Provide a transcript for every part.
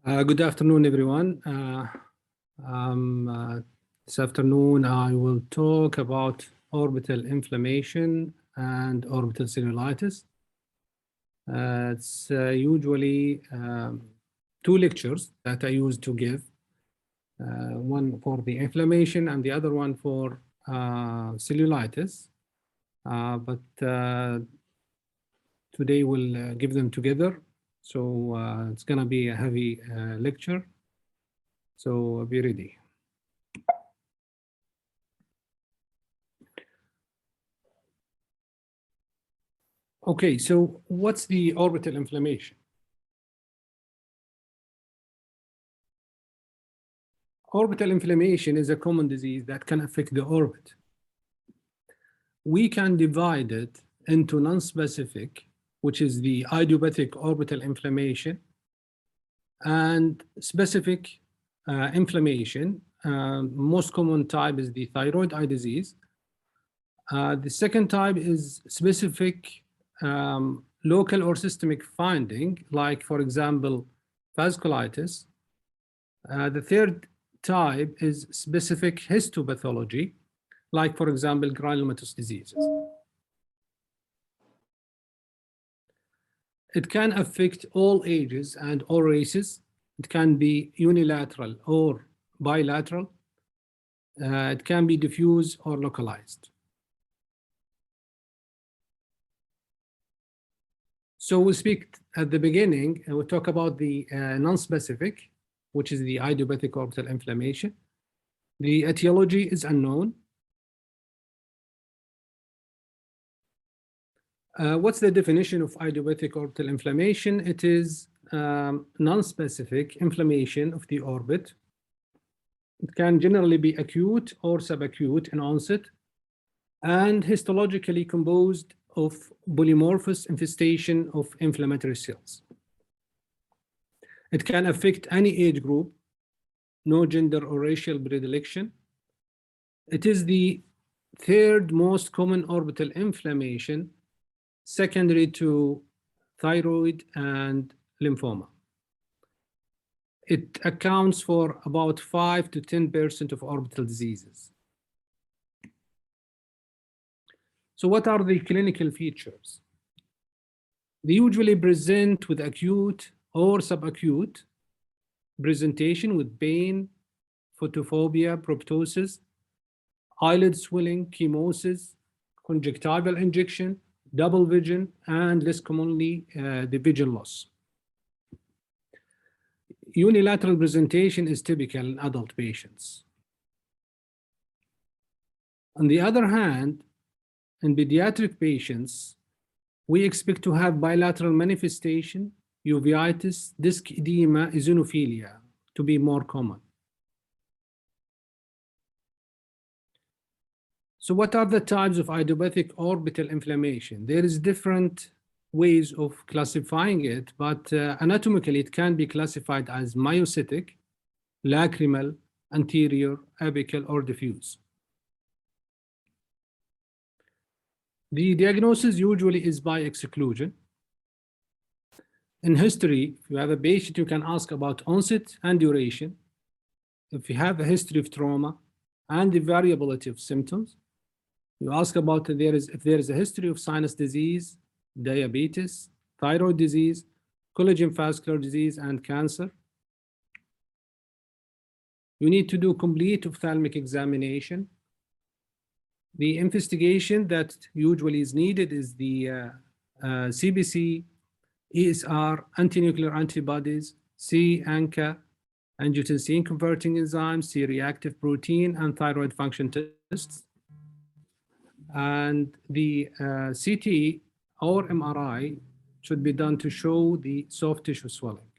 Good afternoon, everyone. This afternoon, I will talk about orbital inflammation and orbital cellulitis. It's usually two lectures that I use to give, one for the inflammation and the other one for cellulitis. But today we'll give them together. So it's going to be a heavy lecture. So be ready. Okay, so what's the orbital inflammation? Orbital inflammation is a common disease that can affect the orbit. We can divide it into non-specific, which is the idiopathic orbital inflammation, and specific inflammation. Most common type is the thyroid eye disease. The second type is specific local or systemic finding, like, for example, vasculitis. The third type is specific histopathology, like, for example, granulomatous diseases. It can affect all ages and all races. It can be unilateral or bilateral. It can be diffuse or localized. So we'll speak at the beginning, and we'll talk about the non-specific, which is the idiopathic orbital inflammation. The etiology is unknown. What's the definition of idiopathic orbital inflammation? It is non-specific inflammation of the orbit. It can generally be acute or subacute in onset and histologically composed of polymorphous infestation of inflammatory cells. It can affect any age group, no gender or racial predilection. It is the third most common orbital inflammation, secondary to thyroid and lymphoma. It accounts for about 5 to 10% of orbital diseases. So what are the clinical features? They usually present with acute or subacute presentation with pain, photophobia, proptosis, eyelid swelling, chemosis, conjunctival injection, double vision, and less commonly, the vision loss. Unilateral presentation is typical in adult patients. On the other hand, in pediatric patients, we expect to have bilateral manifestation, uveitis, disc edema, eosinophilia to be more common. So what are the types of idiopathic orbital inflammation? There is different ways of classifying it, but anatomically it can be classified as myocytic, lacrimal, anterior, apical, or diffuse. The diagnosis usually is by exclusion. In history, if you have a patient, you can ask about onset and duration. If you have a history of trauma and the variability of symptoms, you ask about if there is a history of sinus disease, diabetes, thyroid disease, collagen vascular disease, and cancer. You need to do complete ophthalmic examination. The investigation that usually is needed is the CBC, ESR, antinuclear antibodies, C-ANCA, angiotensin converting enzyme, C-reactive protein, and thyroid function tests. And the CT or MRI should be done to show the soft tissue swelling.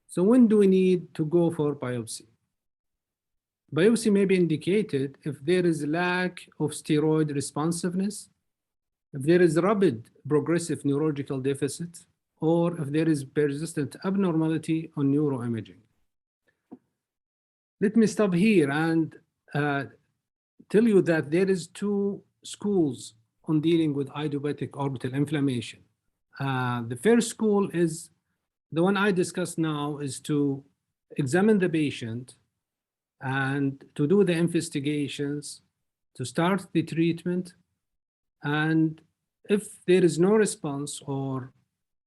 So when do we need to go for biopsy? Biopsy may be indicated if there is lack of steroid responsiveness, if there is rapid progressive neurological deficit, or if there is persistent abnormality on neuroimaging. Let me stop here and tell you that there is two schools on dealing with idiopathic orbital inflammation. The first school is the one I discussed now, is to examine the patient and to do the investigations, to start the treatment, and if there is no response, or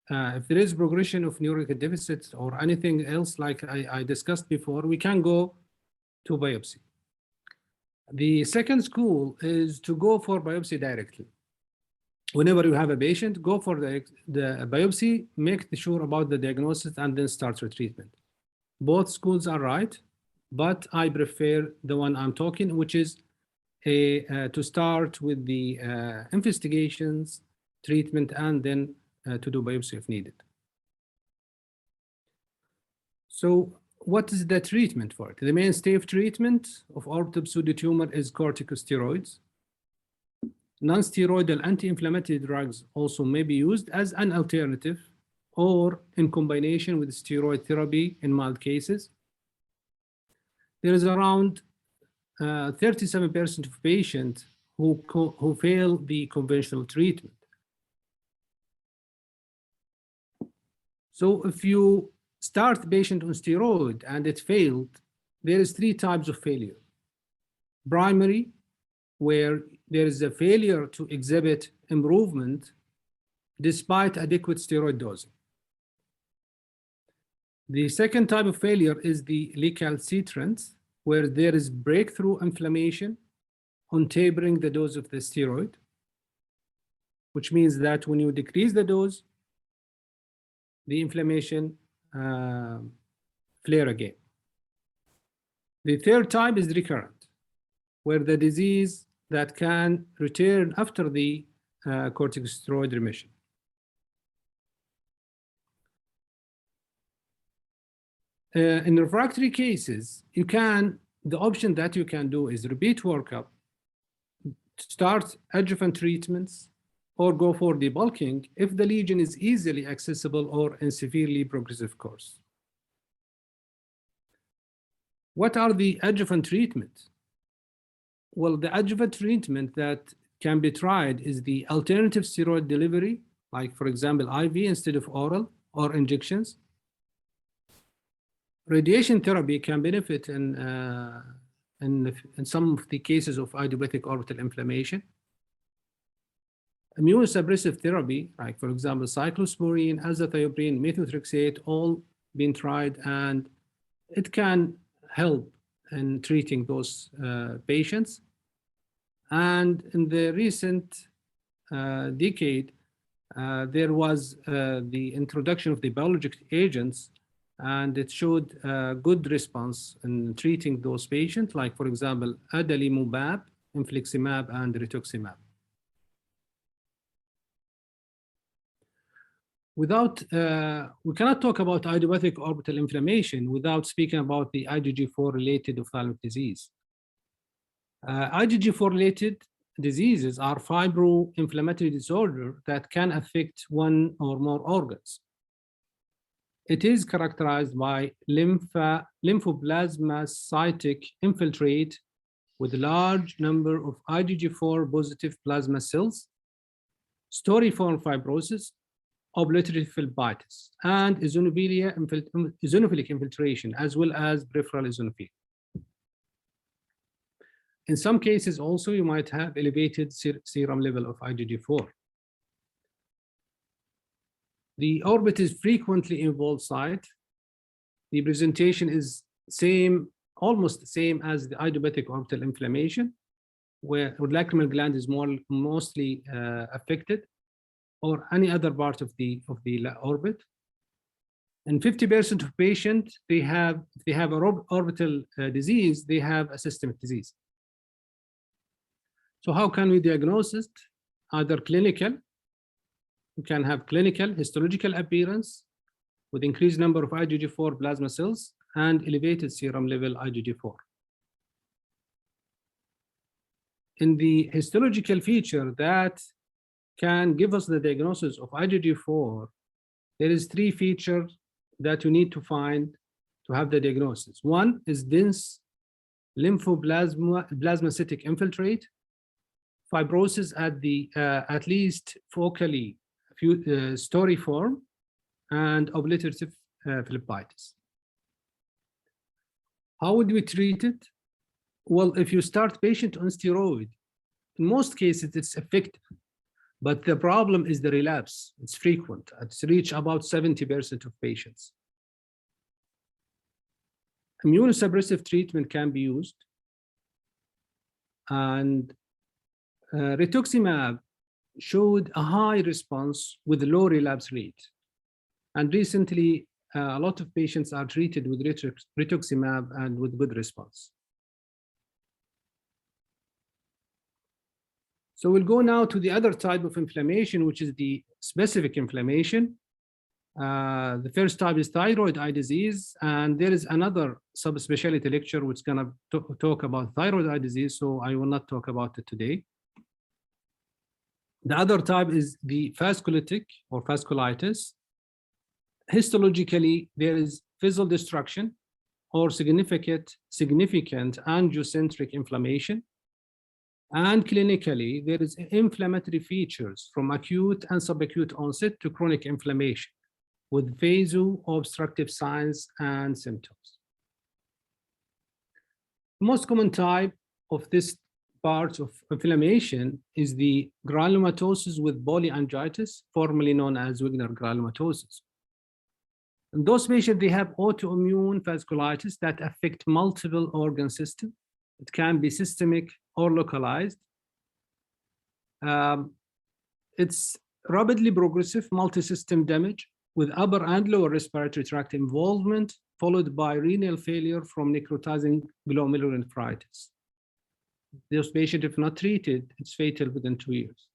if there is progression of neurological deficits or anything else like I discussed before, we can go to biopsy. The second school is to go for biopsy directly. Whenever you have a patient, go for the biopsy, make sure about the diagnosis, and then start your treatment. Both schools are right, but I prefer the one I'm talking, which is to start with the investigations, treatment, and then to do biopsy if needed. So what is the treatment for it? The mainstay of treatment of orbital pseudotumor is corticosteroids. Non-steroidal anti-inflammatory drugs also may be used as an alternative or in combination with steroid therapy in mild cases. There is around 37% of patients who fail the conventional treatment. So if you start the patient on steroid and it failed, there is 3 types of failure. Primary, where there is a failure to exhibit improvement despite adequate steroid dosing. The second type of failure is the recalcitrant, where there is breakthrough inflammation on tapering the dose of the steroid, which means that when you decrease the dose, the inflammation flare again. The third type is recurrent, where the disease that can return after the corticosteroid remission. In refractory cases, the option that you can do is repeat workup, start adjuvant treatments, or go for debulking if the lesion is easily accessible or in severely progressive course. What are the adjuvant treatments? Well, the adjuvant treatment that can be tried is the alternative steroid delivery, like for example, IV instead of oral or injections. Radiation therapy can benefit in some of the cases of idiopathic orbital inflammation. Immunosuppressive therapy, like for example, cyclosporine, azathioprine, methotrexate, all been tried, and it can help in treating those patients. And in the recent decade, there was the introduction of the biologic agents, and it showed a good response in treating those patients, like for example, adalimumab, infliximab, and rituximab. We cannot talk about idiopathic orbital inflammation without speaking about the IgG4-related ophthalmic disease. IgG4-related diseases are fibroinflammatory disorder that can affect one or more organs. It is characterized by lymphoplasmacytic infiltrate with a large number of IgG4 positive plasma cells, storiform fibrosis, obliterative phlebitis, and eosinophilic infiltration, as well as peripheral eosinophilia. In some cases also, you might have elevated serum level of IgG4. The orbit is frequently involved site. The presentation is almost the same as the idiopathic orbital inflammation, where the lacrimal gland is mostly affected, or any other part of the orbit. And 50% of patients, if they have an orbital disease, they have a systemic disease. So how can we diagnose it? Either clinical, we can have clinical histological appearance with increased number of IgG4 plasma cells and elevated serum level IgG4. In the histological feature that can give us the diagnosis of IgG4, there is 3 features that you need to find to have the diagnosis. One is dense lymphoplasmacytic infiltrate, fibrosis at least focally storiform and obliterative phlebitis. How would we treat it? Well, if you start patient on steroid, in most cases it's effective, but the problem is the relapse. It's frequent. It's reached about 70% of patients. Immunosuppressive treatment can be used, and rituximab showed a high response with a low relapse rate. And recently, a lot of patients are treated with rituximab and with good response. So we'll go now to the other type of inflammation, which is the specific inflammation. The first type is thyroid eye disease, and there is another subspecialty lecture which is going to talk about thyroid eye disease, so I will not talk about it today. The other type is the vasculitic or vasculitis. Histologically, there is vessel destruction or significant angiocentric inflammation. And clinically, there is inflammatory features from acute and subacute onset to chronic inflammation with vaso-obstructive signs and symptoms. The most common type of this part of inflammation is the granulomatosis with polyangitis, formerly known as Wegener granulomatosis. In those patients, they have autoimmune vasculitis that affect multiple organ systems. It can be systemic or localized. It's rapidly progressive multi-system damage with upper and lower respiratory tract involvement, followed by renal failure from necrotizing glomerulonephritis. Those patients, if not treated, it's fatal within 2 years.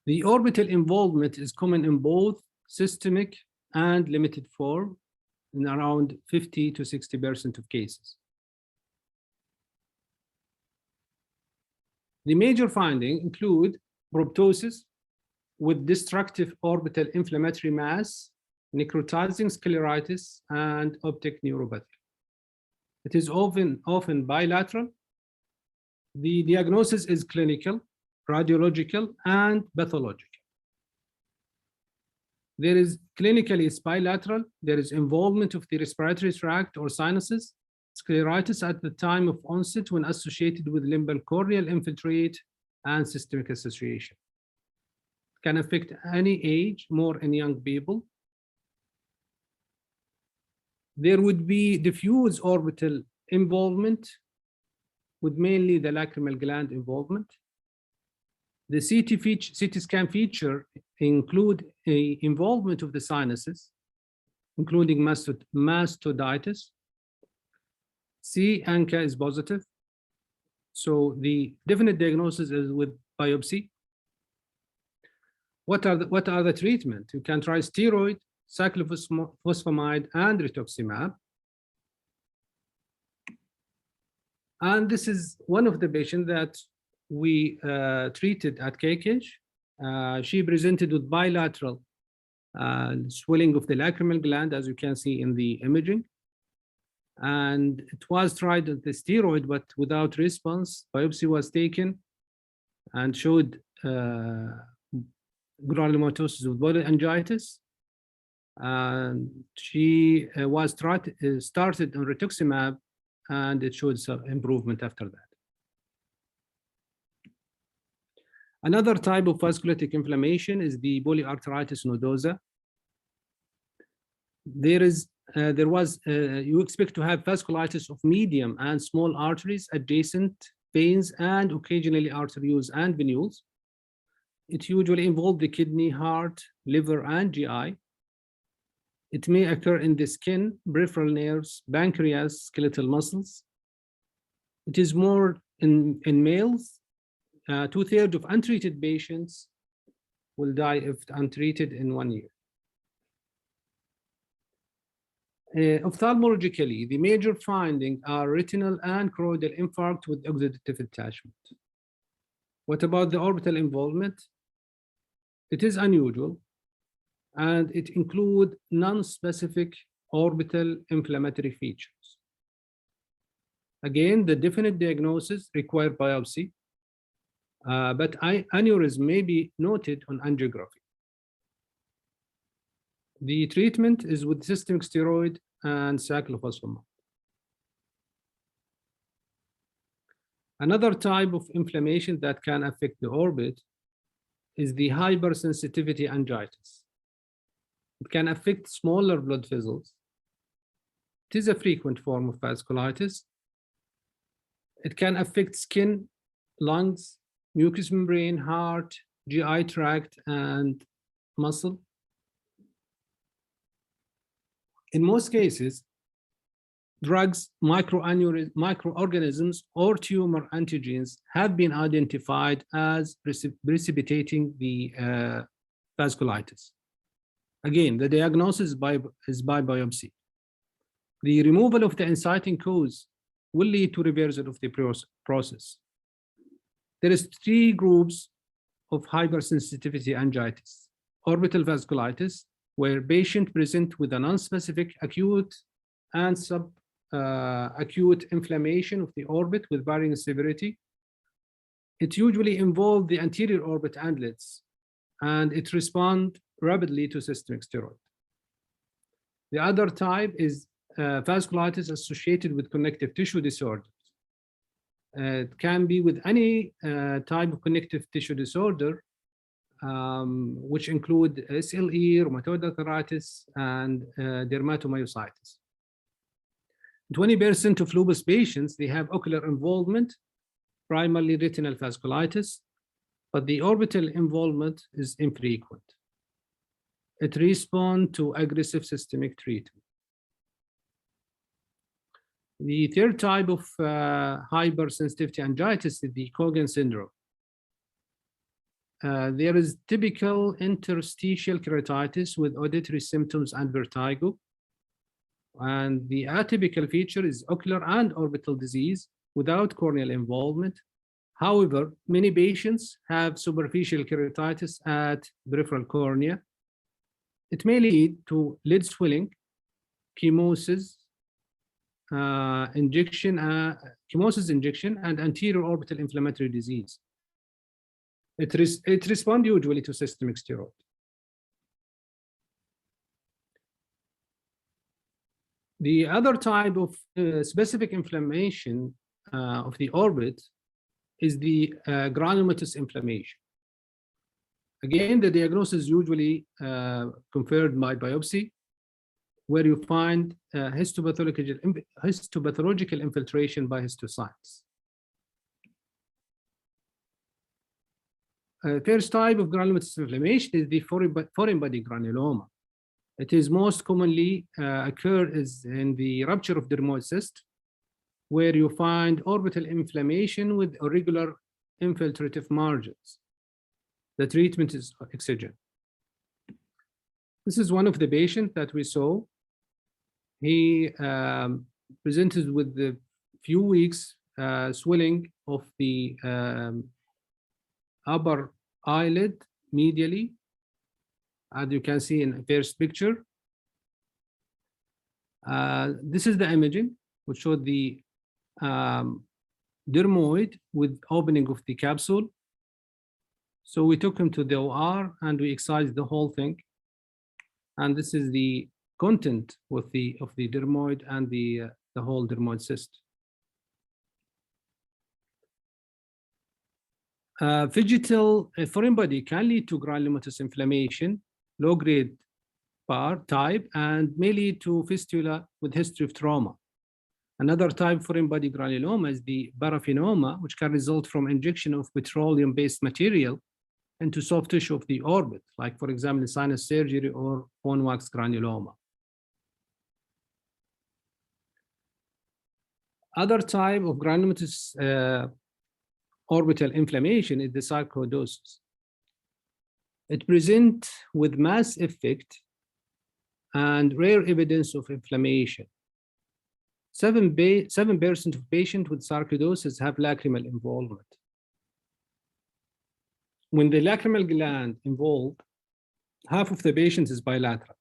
The orbital involvement is common in both systemic and limited form in around 50 to 60% of cases. The major findings include proptosis with destructive orbital inflammatory mass, necrotizing scleritis, and optic neuropathy. It is often bilateral. The diagnosis is clinical, radiological, and pathological. There is clinically it's bilateral. There is involvement of the respiratory tract or sinuses. Scleritis at the time of onset when associated with limbal corneal infiltrate and systemic association. Can affect any age, more in young people. There would be diffuse orbital involvement with mainly the lacrimal gland involvement. The CT scan feature include a involvement of the sinuses, including mastoiditis. ANCA is positive. So the definite diagnosis is with biopsy. What are the treatment? You can try steroid, cyclophosphamide, and rituximab. And this is one of the patients that we treated at KKH. She presented with bilateral swelling of the lacrimal gland, as you can see in the imaging. And it was tried at the steroid, but without response. Biopsy was taken and showed granulomatosis with polyangitis. And she was started on rituximab, and it showed some improvement after that. Another type of vasculitic inflammation is the Polyarteritis Nodosa. You expect to have vasculitis of medium and small arteries, adjacent veins, and occasionally arterioles and venules. It usually involves the kidney, heart, liver, and GI. It may occur in the skin, peripheral nerves, pancreas, skeletal muscles. It is more in males. 2/3 of untreated patients will die if untreated in 1 year. Ophthalmologically, the major findings are retinal and choroidal infarct with oxidative attachment. What about the orbital involvement? It is unusual, and it includes non-specific orbital inflammatory features. Again, the definite diagnosis requires biopsy, but aneurysm may be noted on angiography. The treatment is with systemic steroid and cyclophosphamide. Another type of inflammation that can affect the orbit is the hypersensitivity angitis. It can affect smaller blood vessels. It is a frequent form of vasculitis. It can affect skin, lungs, mucous membrane, heart, GI tract, and muscle. In most cases, drugs, microorganisms, or tumor antigens have been identified as precipitating the vasculitis. Again, the diagnosis is by biopsy. The removal of the inciting cause will lead to reversal of the process. There is 3 groups of hypersensitivity angitis. Orbital vasculitis, where patient present with a non-specific acute and subacute inflammation of the orbit with varying severity. It usually involves the anterior orbit andlets, and it responds rapidly to systemic steroid. The other type is vasculitis associated with connective tissue disorders. It can be with any type of connective tissue disorder, which include SLE, rheumatoid arthritis, and dermatomyositis. 20% of lupus patients, they have ocular involvement, primarily retinal vasculitis, but the orbital involvement is infrequent. It responds to aggressive systemic treatment. The third type of hypersensitivity angitis is the Sjogren syndrome. There is typical interstitial keratitis with auditory symptoms and vertigo. And the atypical feature is ocular and orbital disease without corneal involvement. However, many patients have superficial keratitis at peripheral cornea. It may lead to lid swelling, chemosis injection, and anterior orbital inflammatory disease. It responds usually to systemic steroid. The other type of specific inflammation of the orbit is the granulomatous inflammation. Again, the diagnosis is usually confirmed by biopsy, where you find histopathological infiltration by histiocytes. First type of granulomatous inflammation is the foreign body granuloma. It is most commonly occurs in the rupture of dermoid cyst, where you find orbital inflammation with irregular infiltrative margins. The treatment is excision. This is one of the patients that we saw. He presented with a few weeks swelling of the upper eyelid medially, as you can see in the first picture. This is the imaging, which showed the dermoid with opening of the capsule. So we took him to the OR and we excised the whole thing. And this is the content of the dermoid and the whole dermoid cyst. Vegetal foreign body can lead to granulomatous inflammation, low-grade type, and may lead to fistula with history of trauma. Another type of foreign body granuloma is the paraphenoma, which can result from injection of petroleum-based material into soft tissue of the orbit, like, for example, sinus surgery or bone wax granuloma. Other type of granulomatous orbital inflammation is the sarcoidosis. It presents with mass effect and rare evidence of inflammation. 7% of patients with sarcoidosis have lacrimal involvement. When the lacrimal gland involved, half of the patients is bilateral.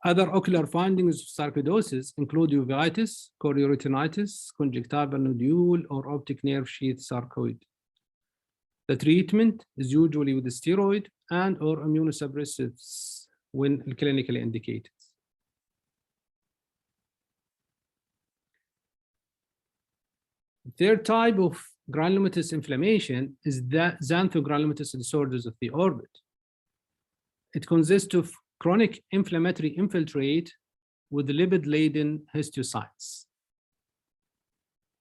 Other ocular findings of sarcoidosis include uveitis, chorioretinitis, conjunctival nodule, or optic nerve sheath sarcoid. The treatment is usually with steroid and or immunosuppressives when clinically indicated. The third type of granulomatous inflammation is the Xanthgranulomatous disorders of the orbit. It consists of chronic inflammatory infiltrate with lipid-laden histiocytes.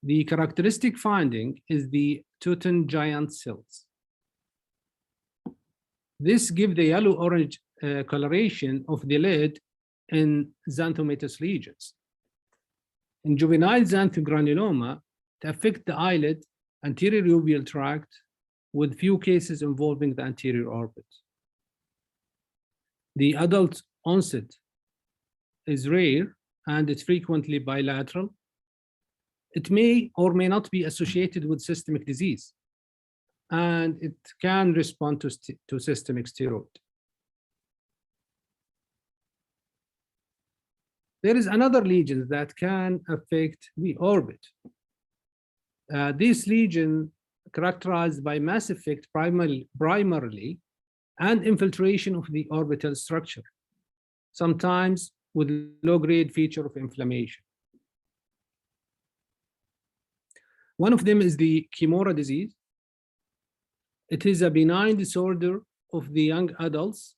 The characteristic finding is the Teuton giant cells. This gives the yellow-orange coloration of the lid in xanthomatous lesions. In juvenile xanthogranuloma, it affects the eyelid, anterior uveal tract, with few cases involving the anterior orbit. The adult onset is rare and it's frequently bilateral. It may or may not be associated with systemic disease, and it can respond to systemic steroid. There is another lesion that can affect the orbit. This lesion characterized by mass effect primarily and infiltration of the orbital structure, sometimes with low-grade feature of inflammation. One of them is the Kimura disease. It is a benign disorder of the young adults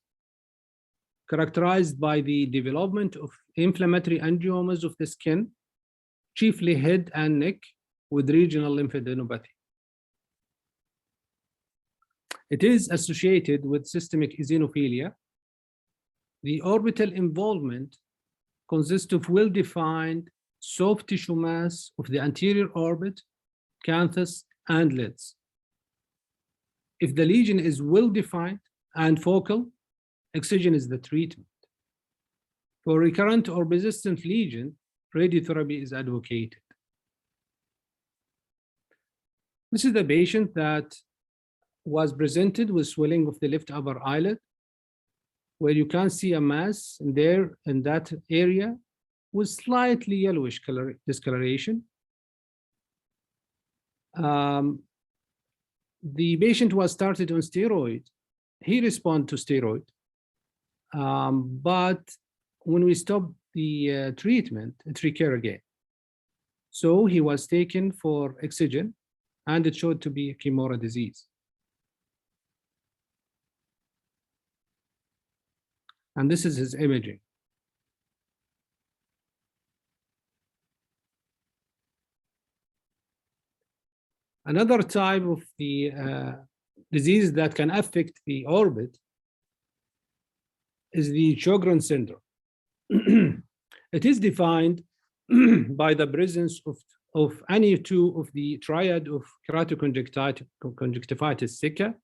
characterized by the development of inflammatory angiomas of the skin, chiefly head and neck, with regional lymphadenopathy. It is associated with systemic eosinophilia. The orbital involvement consists of well-defined soft tissue mass of the anterior orbit, canthus, and lids. If the lesion is well-defined and focal, excision is the treatment. For recurrent or persistent lesion, radiotherapy is advocated. This is the patient that was presented with swelling of the left upper eyelid, where you can see a mass there in that area with slightly yellowish discoloration. The patient was started on steroid. He responded to steroid, but when we stopped the treatment, it recurred again. So he was taken for excision, and it showed to be a Kimura disease. And this is his imaging. Another type of the disease that can affect the orbit is the Sjogren syndrome. It is defined by the presence of any two of the triad of keratoconjunctivitis sicca,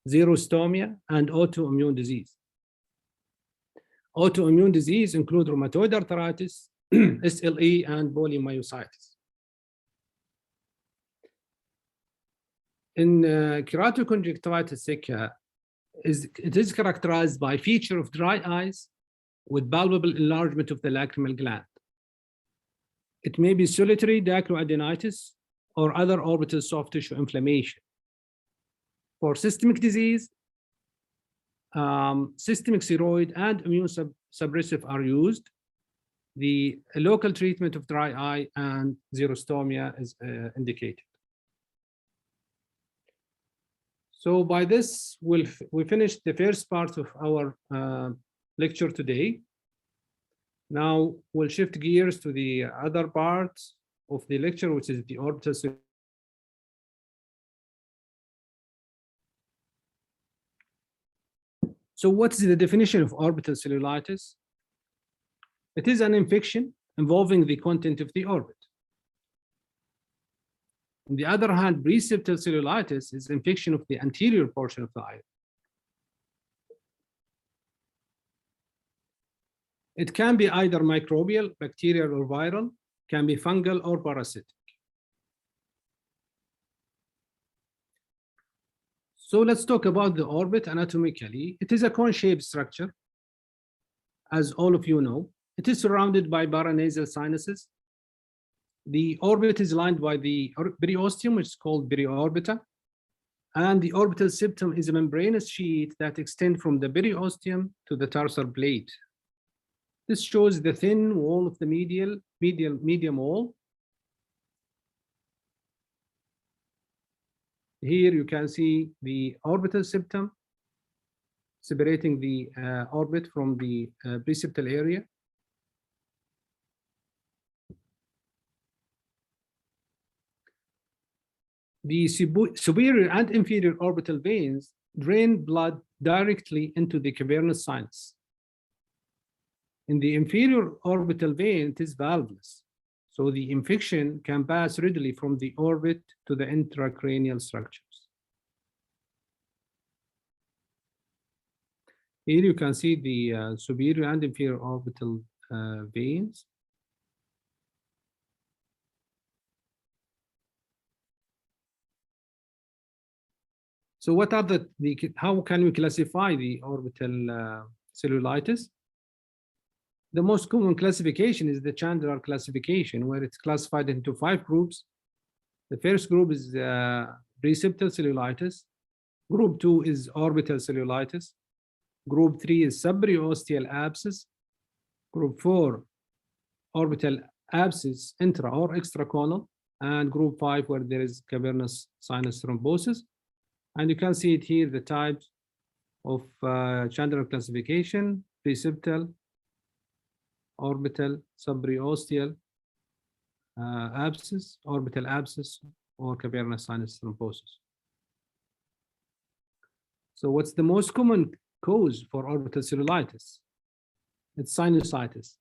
xerostomia, and autoimmune disease. Autoimmune disease include rheumatoid arthritis, SLE, and polymyositis. In keratoconjunctivitis sicca, it is characterized by feature of dry eyes with palpable enlargement of the lacrimal gland. It may be solitary dacryoadenitis or other orbital soft tissue inflammation. For systemic disease, systemic steroid and immune suppressive are used. The local treatment of dry eye and xerostomia is indicated. So by this, we finished the first part of our lecture today. Now we'll shift gears to the other part of the lecture, which is the orbital. So what is the definition of orbital cellulitis? It is an infection involving the content of the orbit. On the other hand, preseptal cellulitis is infection of the anterior portion of the eye. It can be either microbial, bacterial, or viral, can be fungal or parasitic. So let's talk about the orbit anatomically. It is a cone-shaped structure as all of you know. It is surrounded by paranasal sinuses. The orbit is lined by the periosteum, which is called periorbita, and the orbital septum is a membranous sheet that extends from the periosteum to the tarsal plate. This shows the thin wall of the medium wall. Here you can see the orbital septum separating the orbit from the preseptal area. The superior and inferior orbital veins drain blood directly into the cavernous sinus. In the inferior orbital vein, it is valveless, so the infection can pass readily from the orbit to the intracranial structures. Here you can see the superior and inferior orbital veins. So what are how can we classify the orbital cellulitis? The most common classification is the Chandler classification, where it's classified into 5 groups. The first group is preseptal cellulitis. Group 2 is orbital cellulitis. Group 3 is subperiosteal abscess. Group 4, orbital abscess, intra or extraconal. And group 5, where there is cavernous sinus thrombosis. And you can see it here, the types of Chandler classification: preseptal, orbital, subperiosteal abscess, orbital abscess, or cavernous sinus thrombosis. So what's the most common cause for orbital cellulitis? It's sinusitis.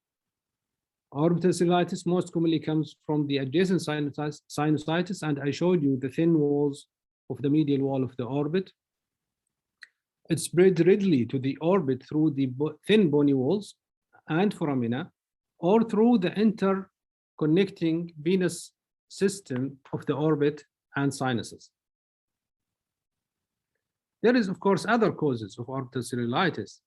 Orbital cellulitis most commonly comes from the adjacent sinusitis, and I showed you the thin walls of the medial wall of the orbit. It spreads readily to the orbit through the thin bony walls and foramina, or through the interconnecting venous system of the orbit and sinuses. There is, of course, other causes of orbital cellulitis.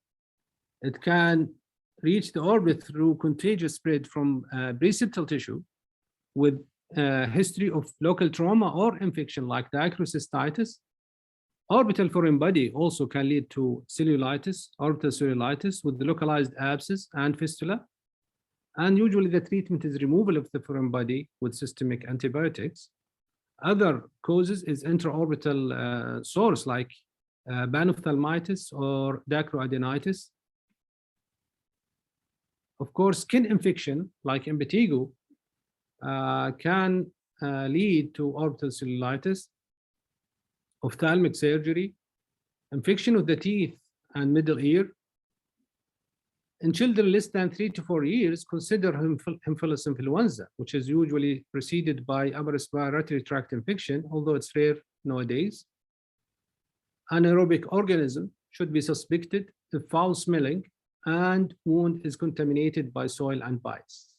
It can reach the orbit through contagious spread from preseptal tissue with history of local trauma or infection like dicrocystitis. Orbital foreign body also can lead to cellulitis, orbital cellulitis with the localized abscess and fistula. And usually the treatment is removal of the foreign body with systemic antibiotics. Other causes is intraorbital source like panophthalmitis or dacroadenitis. Of course, skin infection like impetigo can lead to orbital cellulitis. Ophthalmic surgery, infection of the teeth and middle ear. In children less than 3 to 4 years, consider Syphilis influenza, which is usually preceded by upper respiratory tract infection, although it's rare nowadays. Anaerobic organism should be suspected if foul smelling and wound is contaminated by soil and bites.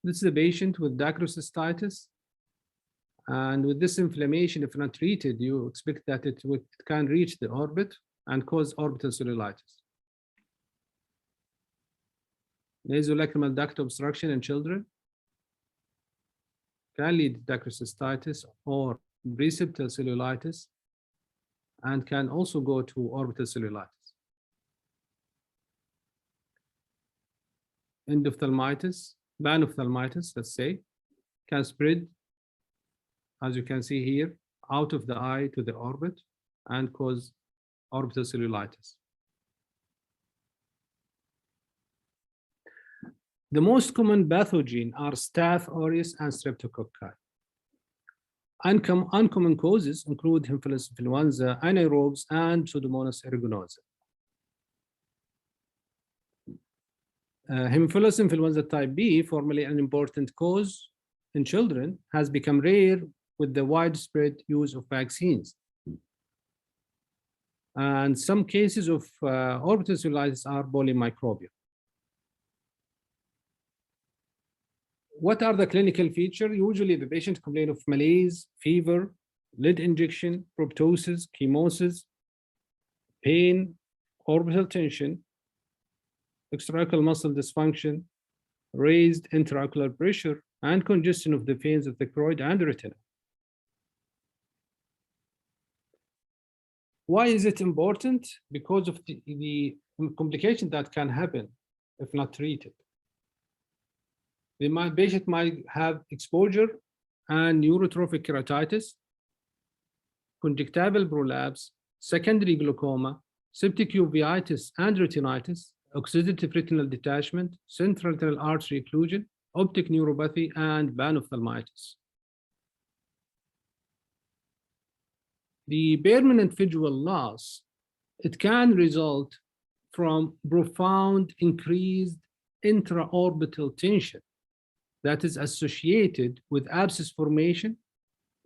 This is a patient with dacrocystitis. And with this inflammation, if not treated, you expect that it can reach the orbit and cause orbital cellulitis. Nasolacrimal duct obstruction in children can lead to dacrocystitis or preseptal cellulitis and can also go to orbital cellulitis. Endophthalmitis, panophthalmitis, let's say, can spread, as you can see here, out of the eye to the orbit and cause orbital cellulitis. The most common pathogen are Staph aureus and Streptococci. Uncommon causes include Syphilis influenza, anaerobes, and Pseudomonas aeruginosa. Syphilis influenza type B, formerly an important cause in children, has become rare with the widespread use of vaccines. And some cases of orbital cellulitis are polymicrobial. What are the clinical features? Usually the patient complains of malaise, fever, lead injection, proptosis, chemosis, pain, orbital tension, extraocular muscle dysfunction, raised intraocular pressure, and congestion of the veins of the choroid and retina. Why is it important? Because of the complication that can happen if not treated. The patient might have exposure and neurotrophic keratitis, conjunctival prolapse, secondary glaucoma, septic uveitis and retinitis, oxidative retinal detachment, central retinal artery occlusion, optic neuropathy, and panophthalmitis. The permanent visual loss, it can result from profound increased intraorbital tension that is associated with abscess formation,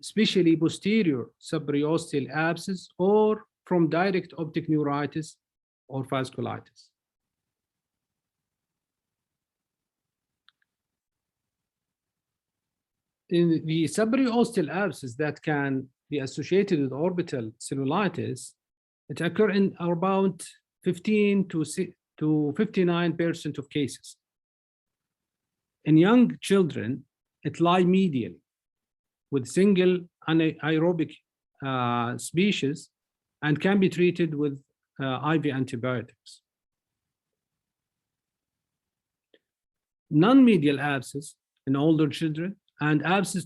especially posterior subperiosteal abscess, or from direct optic neuritis or vasculitis. In the subperiosteal abscess that can be associated with orbital cellulitis, it occurs in about 15 to 59% of cases. In young children, it lies medially with single anaerobic species and can be treated with IV antibiotics. Non-medial abscess in older children and abscess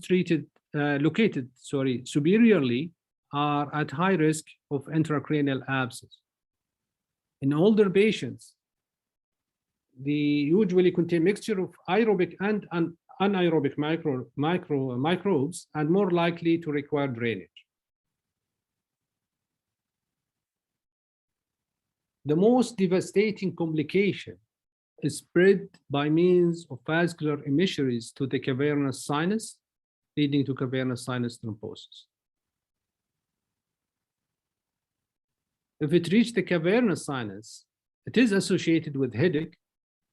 located superiorly are at high risk of intracranial abscess. In older patients, they usually contain mixture of aerobic and anaerobic microbes and more likely to require drainage. The most devastating complication is spread by means of vascular emissaries to the cavernous sinus, leading to cavernous sinus thrombosis. If it reaches the cavernous sinus, it is associated with headache,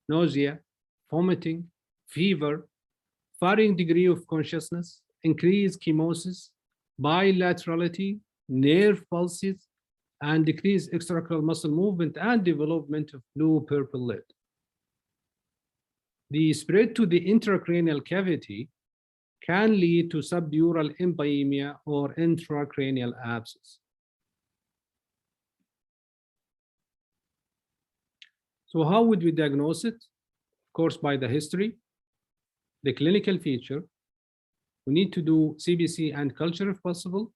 nausea, vomiting, fever, varying degree of consciousness, increased chemosis, bilaterality, nerve pulses, and decreased extraocular muscle movement and development of blue-purple lid. The spread to the intracranial cavity can lead to subdural empyema or intracranial abscess. So how would we diagnose it? Of course, by the history, the clinical feature. We need to do CBC and culture if possible.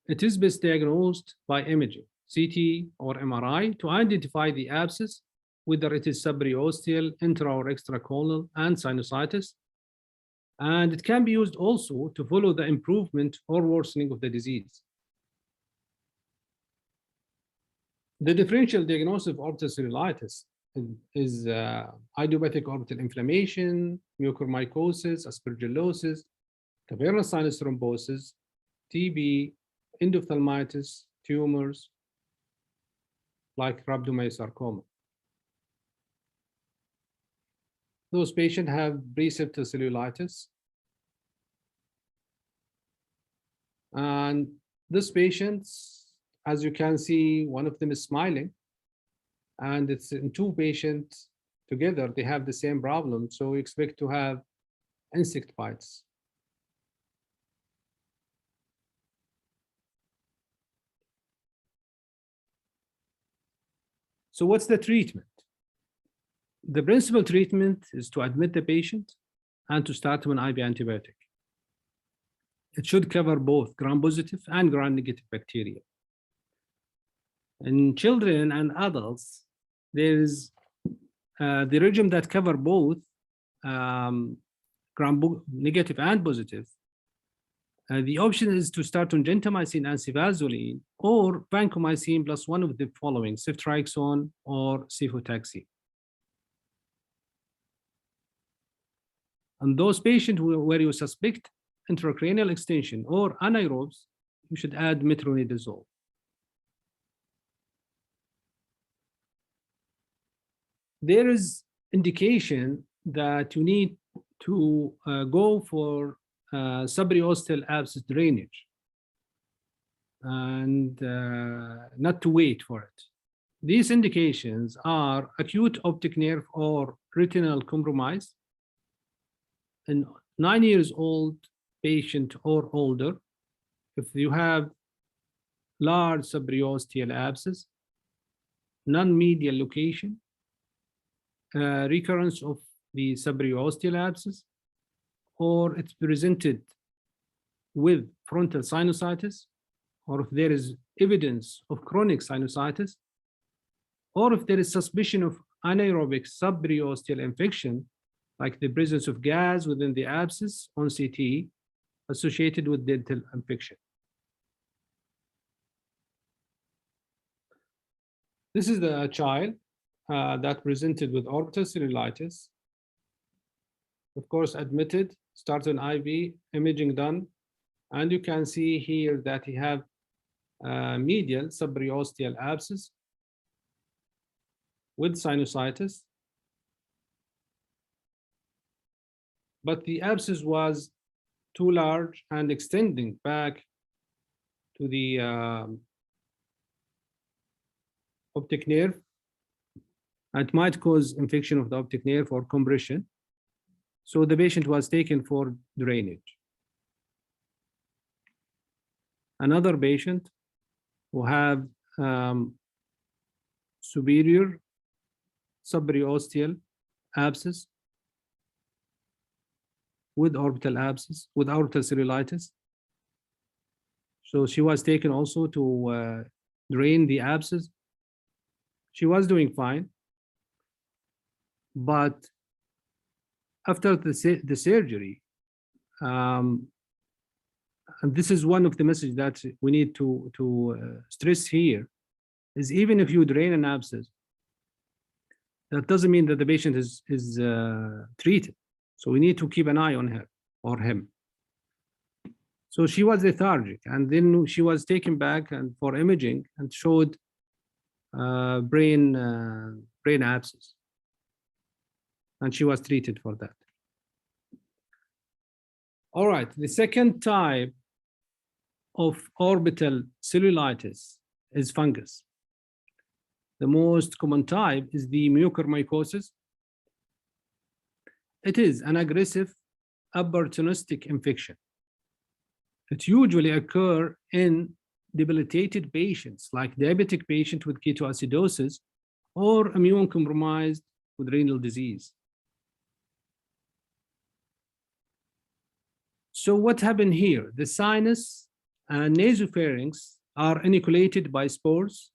It is best diagnosed by imaging, CT or MRI, to identify the abscess, whether it is subperiosteal, intra or extracorneal, and sinusitis. And it can be used also to follow the improvement or worsening of the disease. The differential diagnosis of orbital cellulitis is idiopathic orbital inflammation, mucormycosis, Aspergillosis, cavernous sinus thrombosis, TB, endophthalmitis, tumors like rhabdomyosarcoma. Those patients have preceptor cellulitis. And this patients, as you can see, one of them is smiling, and it's in two patients together, they have the same problem. So we expect to have insect bites. So what's the treatment? The principal treatment is to admit the patient and to start with an IV antibiotic. It should cover both gram-positive and gram-negative bacteria. In children and adults, there is the regime that cover both gram-negative and positive. The option is to start on gentamicin and cefazolin or vancomycin plus one of the following, ceftriaxone or cefotaxime. And those patients where you suspect intracranial extension or anaerobes, you should add metronidazole. There is indication that you need to go for subperiosteal abscess drainage. and not to wait for it. These indications are acute optic nerve or retinal compromise in 9 years old patient or older. If you have large subperiosteal abscess, non-medial location, recurrence of the subperiosteal abscess, or it's presented with frontal sinusitis, or if there is evidence of chronic sinusitis, or if there is suspicion of anaerobic subperiosteal infection, like the presence of gas within the abscess on CT associated with dental infection. This is the child that presented with orbital cellulitis. Of course, admitted, started an IV, imaging done, and you can see here that he have medial subperiosteal abscess with sinusitis, but the abscess was too large and extending back to the optic nerve. It might cause infection of the optic nerve or compression. So the patient was taken for drainage. Another patient who have superior subperiosteal abscess with orbital abscess, with orbital cellulitis. So she was taken also to drain the abscess. She was doing fine, but after the surgery, and this is one of the messages that we need to stress here, is even if you drain an abscess, that doesn't mean that the patient is treated. So we need to keep an eye on her or him. So she was lethargic, and then she was taken back and for imaging and showed brain abscess, and she was treated for that. All right, the second type of orbital cellulitis is fungus. The most common type is the mucormycosis. It is an aggressive opportunistic infection. It usually occurs in debilitated patients, like diabetic patient with ketoacidosis or immune compromised with renal disease. So what happened here? The sinus and nasopharynx are inoculated by spores,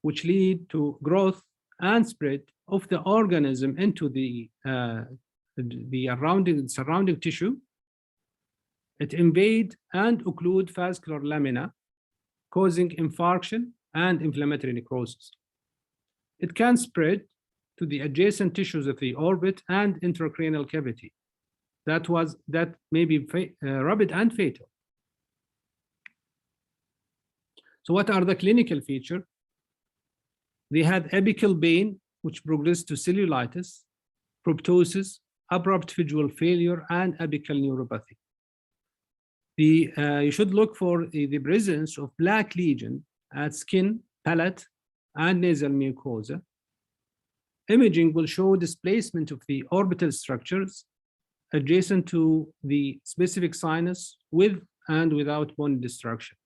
which lead to growth and spread of the organism into the surrounding tissue. It invade and occlude vascular lamina, causing infarction and inflammatory necrosis. It can spread to the adjacent tissues of the orbit and intracranial cavity. That may be rapid and fatal. So what are the clinical features? They had apical pain, which progressed to cellulitis, proptosis, abrupt visual failure, and apical neuropathy. You should look for the presence of black lesion at skin, palate, and nasal mucosa. Imaging will show displacement of the orbital structures adjacent to the specific sinus with and without bone destruction.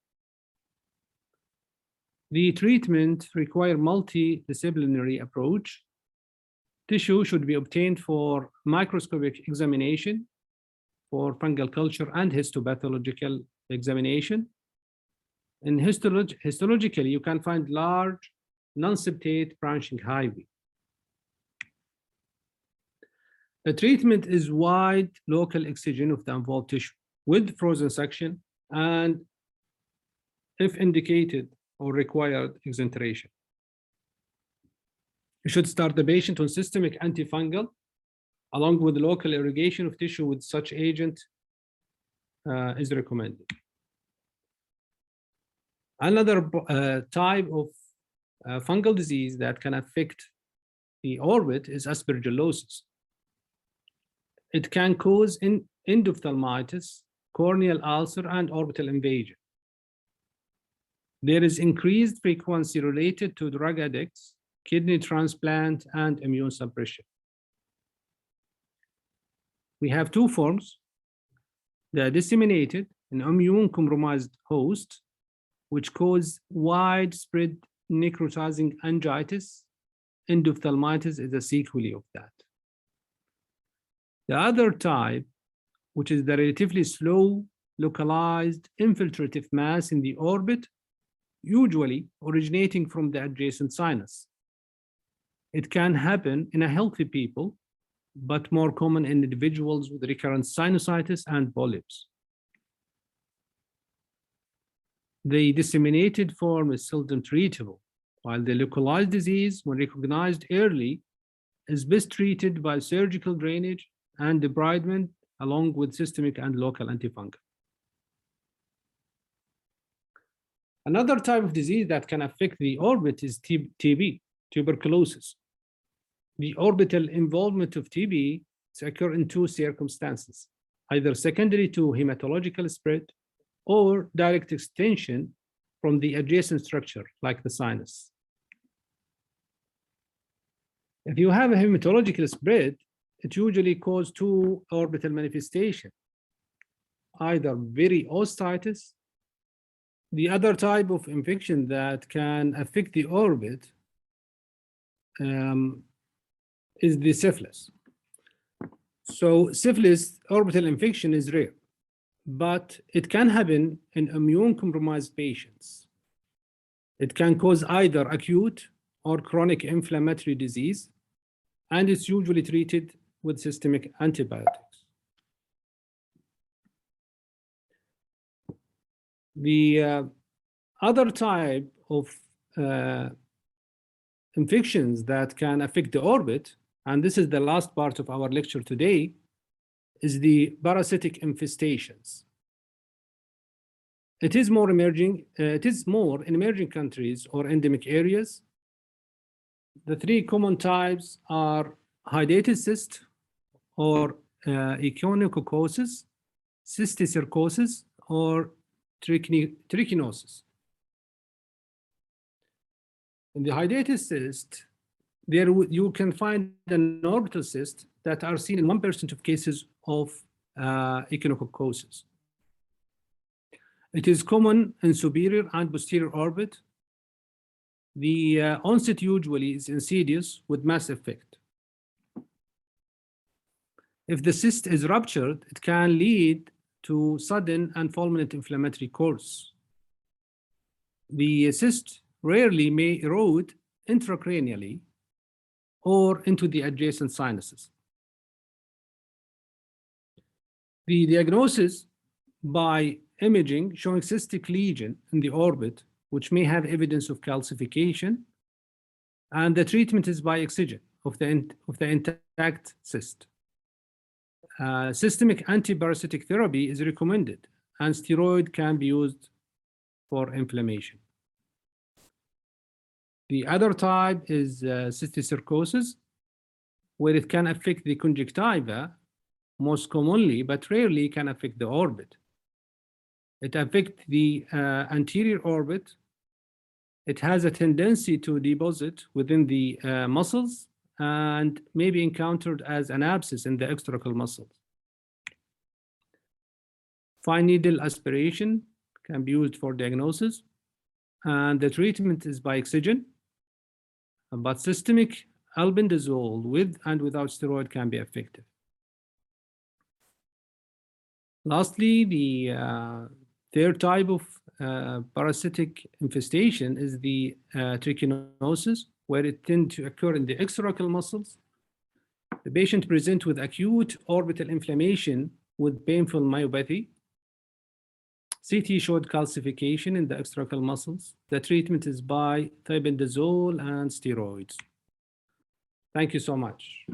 The treatment requires multidisciplinary approach. Tissue should be obtained for microscopic examination, for fungal culture and histopathological examination. In histologically, you can find large non-septate branching hyphae. The treatment is wide local excision of the involved tissue with frozen section and, if indicated or required, exenteration. You should start the patient on systemic antifungal along with local irrigation of tissue with such agent is recommended. Another type of fungal disease that can affect the orbit is Aspergillosis. It can cause endophthalmitis, corneal ulcer, and orbital invasion. There is increased frequency related to drug addicts, kidney transplant, and immune suppression. We have two forms: the disseminated and immune-compromised host, which cause widespread necrotizing angitis. Endophthalmitis is a sequelae of that. The other type, which is the relatively slow, localized, infiltrative mass in the orbit, usually originating from the adjacent sinus. It can happen in a healthy people, but more common in individuals with recurrent sinusitis and polyps. The disseminated form is seldom treatable, while the localized disease, when recognized early, is best treated by surgical drainage and debridement, along with systemic and local antifungal. Another type of disease that can affect the orbit is TB, tuberculosis. The orbital involvement of TB occurs in two circumstances: either secondary to hematological spread or direct extension from the adjacent structure, like the sinus. If you have a hematological spread, it usually causes two orbital manifestations: either periosteitis. The other type of infection that can affect the orbit is the syphilis. So syphilis orbital infection is rare, but it can happen in immune-compromised patients. It can cause either acute or chronic inflammatory disease, and it's usually treated with systemic antibiotics. The other type of infections that can affect the orbit, and this is the last part of our lecture today, is the parasitic infestations. It is more in emerging countries or endemic areas. The three common types are hydatid cyst or echinococosis, cysticercosis, or trichinosis. In the hydatid cyst, there you can find an orbital cyst that are seen in 1% of cases of echinococosis. It is common in superior and posterior orbit. The onset usually is insidious with mass effect. If the cyst is ruptured, it can lead to sudden and fulminant inflammatory course. The cyst rarely may erode intracranially or into the adjacent sinuses. The diagnosis by imaging showing cystic lesion in the orbit, which may have evidence of calcification, and the treatment is by excision of the intact cyst. Systemic antiparasitic therapy is recommended, and steroid can be used for inflammation. The other type is cysticercosis, where it can affect the conjunctiva most commonly, but rarely can affect the orbit. It affects the anterior orbit. It has a tendency to deposit within the muscles and may be encountered as an abscess in the extraocular muscles. Fine needle aspiration can be used for diagnosis, and the treatment is by excision, but systemic albendazole with and without steroid can be effective. Lastly, the third type of parasitic infestation is the trichinosis, where it tends to occur in the extraocular muscles. The patient presents with acute orbital inflammation with painful myopathy. CT showed calcification in the extraocular muscles. The treatment is by thiabendazole and steroids. Thank you so much.